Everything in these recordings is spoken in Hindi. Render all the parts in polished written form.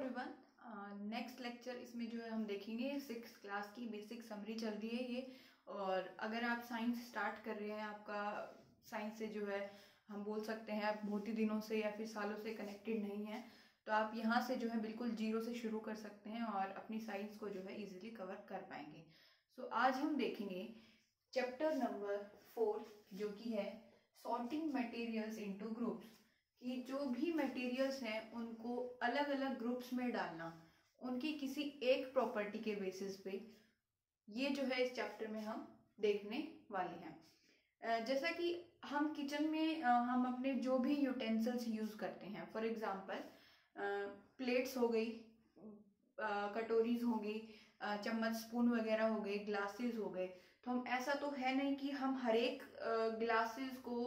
एवरीवन, नेक्स्ट लेक्चर इसमें जो है हम देखेंगे 6th क्लास की बेसिक समरी चल रही है ये। और अगर आप साइंस स्टार्ट कर रहे हैं, आपका साइंस से जो है हम बोल सकते हैं आप बहुत ही दिनों से या फिर सालों से कनेक्टेड नहीं है, तो आप यहाँ से जो है बिल्कुल जीरो से शुरू कर सकते हैं और अपनी साइंस को जो है इजीली कवर कर पाएंगे। सो आज हम देखेंगे चैप्टर नंबर 4 जो कि है सॉर्टिंग मटेरियल्स इनटू ग्रुप्स, कि जो भी मटेरियल्स हैं उनको अलग अलग ग्रुप्स में डालना उनकी किसी एक प्रॉपर्टी के बेसिस पे। ये जो है इस चैप्टर में हम देखने वाले हैं। जैसा कि हम किचन में हम अपने जो भी यूटेंसिल्स यूज़ करते हैं, फॉर एग्जांपल प्लेट्स हो गई, कटोरीज हो गई, चम्मच स्पून वगैरह हो गए, ग्लासेस हो गए, तो हम ऐसा तो है नहीं कि हम हर एक ग्लासेस को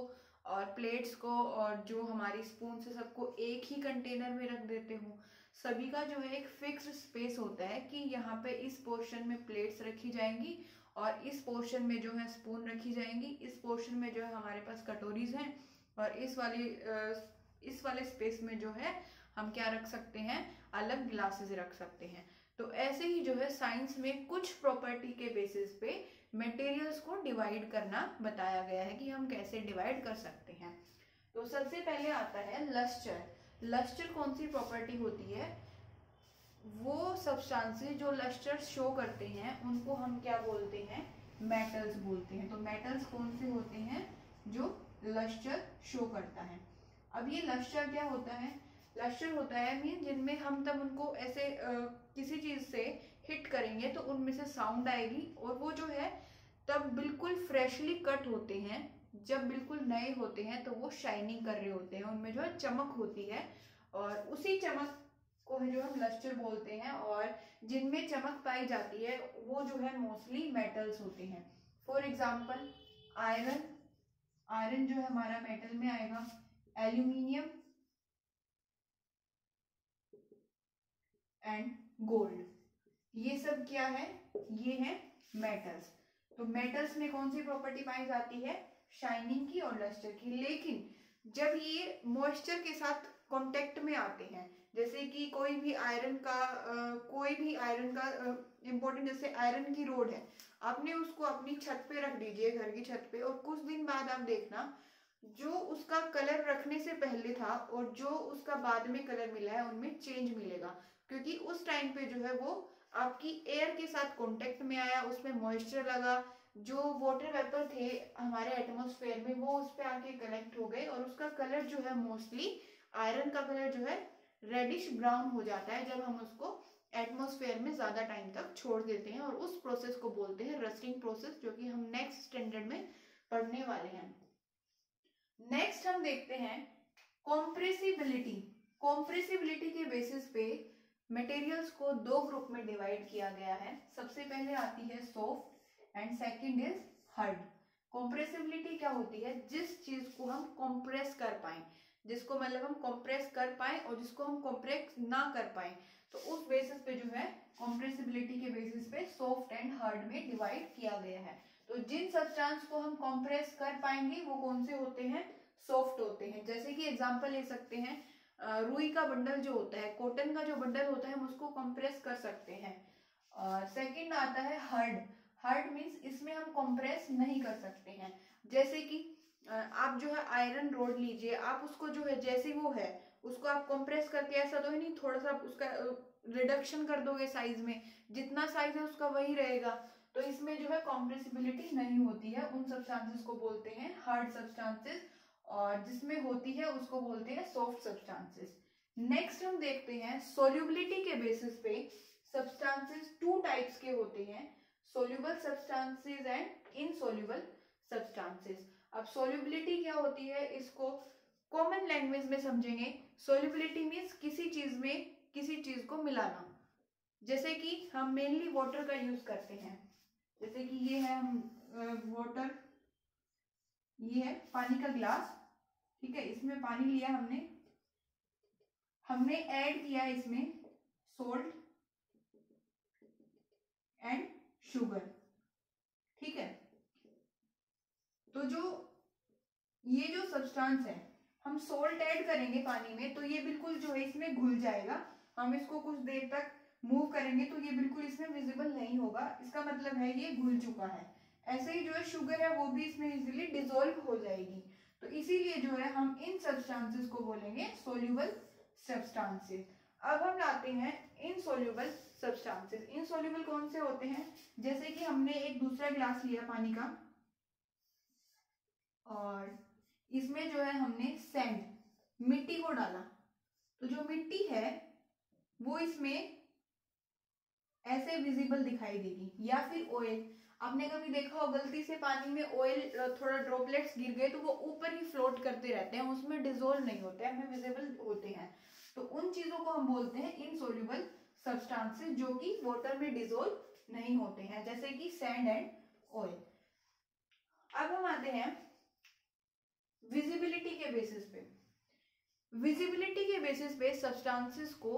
और प्लेट्स को और जो हमारी स्पून से सबको एक ही कंटेनर में रख देते हो। सभी का जो है एक फिक्स स्पेस होता है कि यहाँ पे इस पोर्शन में प्लेट्स रखी जाएंगी और इस पोर्शन में जो है स्पून रखी जाएंगी, इस पोर्शन में जो है हमारे पास कटोरीज हैं और इस वाले स्पेस में जो है हम क्या रख सकते हैं, अलग ग्लासेस रख सकते हैं। तो ऐसे ही जो है साइंस में कुछ प्रॉपर्टी के बेसिस पे मटेरियल्स को डिवाइड करना बताया गया है कि हम कैसे डिवाइड कर सकते हैं। तो सबसे पहले आता है लस्टर। लस्टर कौन सी प्रॉपर्टी होती है? वो सब्सटेंसेस जो लस्टर शो करते हैं उनको हम क्या बोलते हैं, मेटल्स बोलते हैं। तो मेटल्स कौन से होते हैं जो लस्टर शो करता है। अब ये लस्टर क्या होता है? लस्टर होता है मीन जिनमें हम तब उनको ऐसे किसी चीज से हिट करेंगे तो उनमें से साउंड आएगी और वो जो है तब बिल्कुल फ्रेशली कट होते हैं। जब बिल्कुल नए होते हैं तो वो शाइनिंग कर रहे होते हैं, उनमें जो है चमक होती है और उसी चमक को जो हम लस्टर बोलते हैं। और जिनमें चमक पाई जाती है वो जो है मोस्टली मेटल्स होते हैं। फॉर एग्जाम्पल आयरन, आयरन जो है हमारा मेटल में आएगा, एल्यूमिनियम एंड गोल्ड, ये सब क्या है, ये है मेटल्स। तो मेटल्स में कौन सी प्रॉपर्टी पाई जाती है, शाइनिंग की और लस्टर की। लेकिन जब ये मॉइस्चर के साथ कांटेक्ट में आते हैं, जैसे कि कोई भी आयरन का इंपॉर्टेंट, जैसे आयरन की रोड है, आपने उसको अपनी छत पे रख दीजिए, घर की छत पे, और कुछ दिन बाद आप देखना जो उसका कलर रखने से पहले था और जो उसका बाद में कलर मिला है उनमें चेंज मिलेगा, क्योंकि उस टाइम पे जो है वो आपकी एयर के साथ कांटेक्ट में आया, उसमें मॉइस्चर लगा, जो वाटर वेपर थे हमारे एटमॉस्फेयर में वो उस पर आके कलेक्ट हो गए और उसका कलर जो है मोस्टली आयरन का कलर जो है रेडिश ब्राउन हो जाता है जब हम उसको एटमॉस्फेयर में ज्यादा टाइम तक छोड़ देते हैं। और उस प्रोसेस को बोलते हैं रस्टिंग प्रोसेस, जो कि हम नेक्स्ट स्टैंडर्ड में पढ़ने वाले हैं। नेक्स्ट हम देखते हैं कॉम्प्रेसिबिलिटी। कॉम्प्रेसिबिलिटी के बेसिस पे मटेरियल्स को दो ग्रुप में डिवाइड किया गया है। सबसे पहले आती है soft and second is hard. Compressibility क्या होती है? जिस चीज को हम कॉम्प्रेस कर पाए, जिसको मतलब हम कॉम्प्रेस कर पाए और जिसको हम कॉम्प्रेस ना कर पाए, तो उस बेसिस पे जो है कॉम्प्रेसिबिलिटी के बेसिस पे सॉफ्ट एंड हार्ड में डिवाइड किया गया है। तो जिन सब्सटेंस को हम कॉम्प्रेस कर पाएंगे वो कौन से होते हैं, सॉफ्ट होते हैं। जैसे कि एग्जांपल ले सकते हैं, रुई का बंडल जो होता है, कॉटन का जो बंडल होता है, हम उसको कंप्रेस कर सकते हैं। सेकंड आता है हार्ड। हार्ड मींस इसमें हम कंप्रेस नहीं कर सकते हैं। जैसे कि आप जो है आयरन रोड लीजिए, आप उसको जो है जैसे वो है उसको आप कंप्रेस करके, ऐसा तो ही नहीं थोड़ा सा उसका रिडक्शन कर दोगे साइज में, जितना साइज है उसका वही रहेगा, तो इसमें जो है कॉम्प्रेसिबिलिटी नहीं होती है। उन सब्सटेंसेस को बोलते हैं हार्ड सब्सटेंसेस और जिसमें होती है उसको बोलते हैं सॉफ्ट सब्सटेंसेस। नेक्स्ट हम देखते हैं सोल्यूबिलिटी के बेसिस पे सब्सटेंसेस टू टाइप्स के होते हैं, soluble substances and insoluble substances. अब सोल्यूबिलिटी क्या होती है, इसको कॉमन लैंग्वेज में समझेंगे। सोल्यूबिलिटी मीन्स किसी चीज में किसी चीज को मिलाना। जैसे कि हम मेनली वाटर का यूज करते हैं, जैसे कि ये है हम वाटर, ये है पानी का ग्लास, ठीक है, इसमें पानी लिया हमने ऐड किया इसमें सोल्ट एंड शुगर, ठीक है। तो ये जो सब्सटेंस है, हम सोल्ट ऐड करेंगे पानी में तो ये बिल्कुल जो है इसमें घुल जाएगा हम इसको कुछ देर तक मूव करेंगे तो ये बिल्कुल इसमें विजिबल नहीं होगा, इसका मतलब है ये घुल चुका है। ऐसे ही जो है शुगर है वो भी इसमें इजीली डिसॉल्व हो जाएगी। तो इसीलिए जो है हम इन सब्सटेंसेस को बोलेंगे सोल्यूबल सब्सटेंसेस। अब हम लाते हैं इनसोल्यूबल सब्सटेंसेस। इनसोल्यूबल कौन से होते हैं? जैसे कि हमने एक दूसरा ग्लास लिया पानी का और इसमें जो है हमने सैंड मिट्टी को डाला, तो जो मिट्टी है वो इसमें ऐसे विजिबल दिखाई देगी। या फिर ऑयल, आपने कभी देखा हो गलती से पानी में ऑयल थोड़ा ड्रॉपलेट्स गिर गए तो वो ऊपर ही फ्लोट करते रहते हैं, उसमें डिसॉल्व नहीं होते हैं, हमें विजिबल होते हैं। तो उन चीजों को हम बोलते हैं इनसोल्यूबल सब्सटेंसेस जो कि वाटर में डिसॉल्व नहीं होते हैं, जैसे कि सैंड एंड ऑयल। अब हम आते हैं विजिबिलिटी के बेसिस पे। विजिबिलिटी के बेसिस पे सब्सटेंसेस को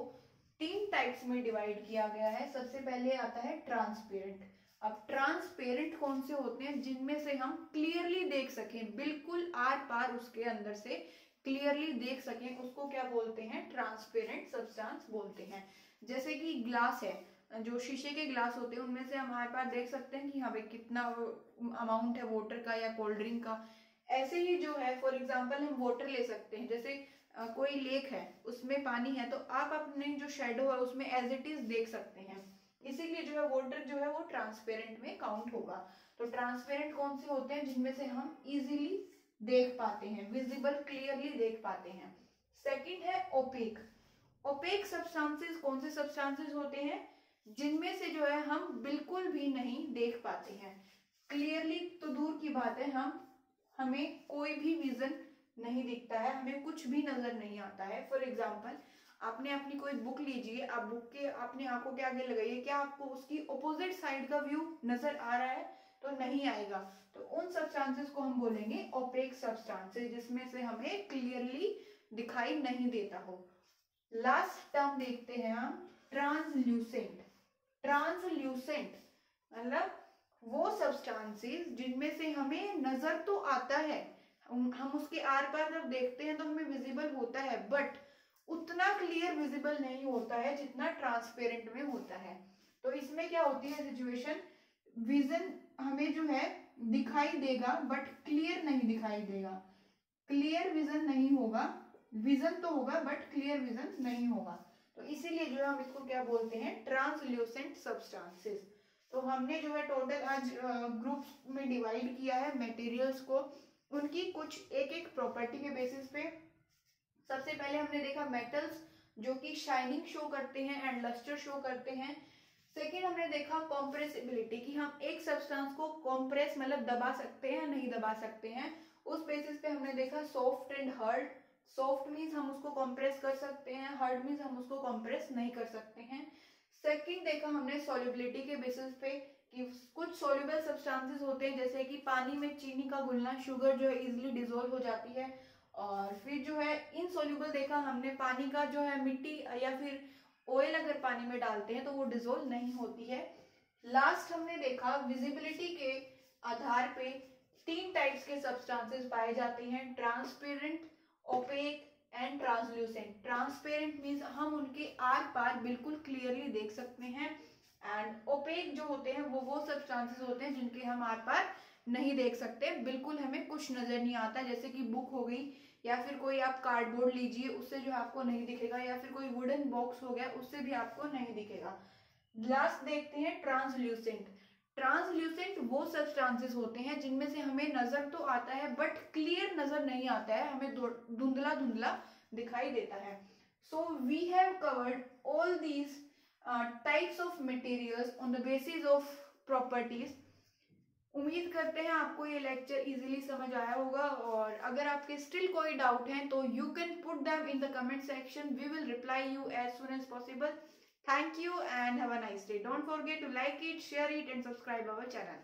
3 टाइप्स में डिवाइड किया गया है। सबसे पहले आता है ट्रांसपेरेंट। अब ट्रांसपेरेंट कौन से होते हैं? जिनमें से हम क्लियरली देख सकें, बिल्कुल आर पार उसके अंदर से क्लियरली देख सकें, उसको क्या बोलते हैं? ट्रांसपेरेंट सब्सटेंस बोलते हैं। जैसे कि ग्लास है, जो शीशे के ग्लास होते हैं उनमें से हम आर पार देख सकते हैं कि हाँ भाई कितना अमाउंट है वाटर का या कोल्ड ड्रिंक का। ऐसे ही जो है फॉर एग्जाम्पल हम वाटर ले सकते हैं, जैसे कोई लेक है उसमें पानी है तो आप अपने जो शेडो है उसमें एज इट इज देख सकते हैं, इसीलिए जो है वाटर जो है वो ट्रांसपेरेंट में काउंट होगा। तो ट्रांसपेरेंट कौन से होते हैं? जिनमें से हम इजीली देख पाते हैं, विजिबल क्लियरली देख पाते हैं। सेकंड है ओपेक। ओपेक सब्सटेंसेस कौन से सब्सटेंसेस होते हैं? जिनमें से जो है हम बिल्कुल भी नहीं देख पाते हैं, क्लियरली तो दूर की बात है, हमें कोई भी विजन नहीं दिखता है, हमें कुछ भी नजर नहीं आता है। फॉर एग्जाम्पल आपने अपनी कोई बुक लीजिए, आप बुक के अपने आंखों के आगे लगाइए, क्या आपको उसकी ऑपोजिट साइड का व्यू नजर आ रहा है? तो नहीं आएगा। तो उन सब्सटेंसेस को हम बोलेंगे ओपेक सब्सटेंसेस, जिसमें से हमें क्लियरली दिखाई नहीं देता हो। लास्ट टर्म देखते हैं हम, ट्रांसल्यूसेंट। ट्रांसल्यूसेंट मतलब वो सब्सटेंसेस जिनमें से हमें नजर तो आता है, हम उसके आर पार जब देखते हैं तो हमें विजिबल होता है, बट उतना क्लियर विजिबल नहीं होता है जितना ट्रांसपेरेंट में होता है। तो इसमें क्या होती है सिचुएशन? विजन हमें जो है दिखाई देगा बट क्लियर नहीं दिखाई देगा, क्लियर विजन नहीं होगा, विजन तो होगा बट क्लियर विजन नहीं होगा। तो इसीलिए जो है हम इसको क्या बोलते हैं? Translucent substances. तो हमने जो है टोटल आज ग्रुप्स में डिवाइड किया है मटेरियल्स को, उनकी कुछ एक एक प्रॉपर्टी के बेसिस पे। सबसे पहले हमने देखा मेटल्स जो कि शाइनिंग शो करते हैं एंड लस्टर शो करते हैं। सेकेंड हमने देखा कॉम्प्रेसिबिलिटी, कि हम एक सब्सटेंस को कॉम्प्रेस मतलब दबा सकते हैं या नहीं दबा सकते हैं। उस बेसिस पे हमने देखा soft and hard. Soft means हम उसको कॉम्प्रेस कर सकते हैं, हार्ड मीन्स हम उसको कॉम्प्रेस नहीं कर सकते हैं। सेकेंड देखा हमने सॉल्युबिलिटी के बेसिस पे कि कुछ सॉल्युबल सब्सटेंसेस होते हैं, जैसे कि पानी में चीनी का घुलना, शुगर जो है इजीली डिसॉल्व हो जाती है। और फिर जो है इनसॉल्युबल देखा हमने, पानी का जो है मिट्टी या फिर ऑयल अगर पानी में डालते हैं तो वो डिसॉल्व नहीं होती है। लास्ट हमने देखा विजिबिलिटी के आधार पे 3 टाइप्स के सब्सटेंसेस पाए जाते हैं, transparent, opaque and translucent. Transparent means हम उनके आर पार बिल्कुल क्लियरली देख सकते हैं, एंड ओपेक जो होते हैं वो सब्सटेंसेस होते हैं जिनके हम आर पार नहीं देख सकते, बिल्कुल हमें कुछ नजर नहीं आता, जैसे कि बुक हो गई या फिर कोई आप कार्डबोर्ड लीजिए उससे जो आपको नहीं दिखेगा, या फिर कोई वुडन बॉक्स हो गया उससे भी आपको नहीं दिखेगा। लास्ट देखते हैं ट्रांसल्यूसेंट। ट्रांसल्यूसेंट वो सब्सटेंसेस होते हैं जिनमें से हमें नजर तो आता है बट क्लियर नजर नहीं आता है, हमें धुंधला धुंधला दिखाई देता है। So we have covered all these types of materials on the basis of properties. उम्मीद करते हैं आपको ये लेक्चर इजीली समझ आया होगा, और अगर आपके स्टिल कोई डाउट है तो you can put them in the comment section, we will reply you as soon as possible. Thank you and have a nice day. Don't forget to like it, share it and subscribe our channel.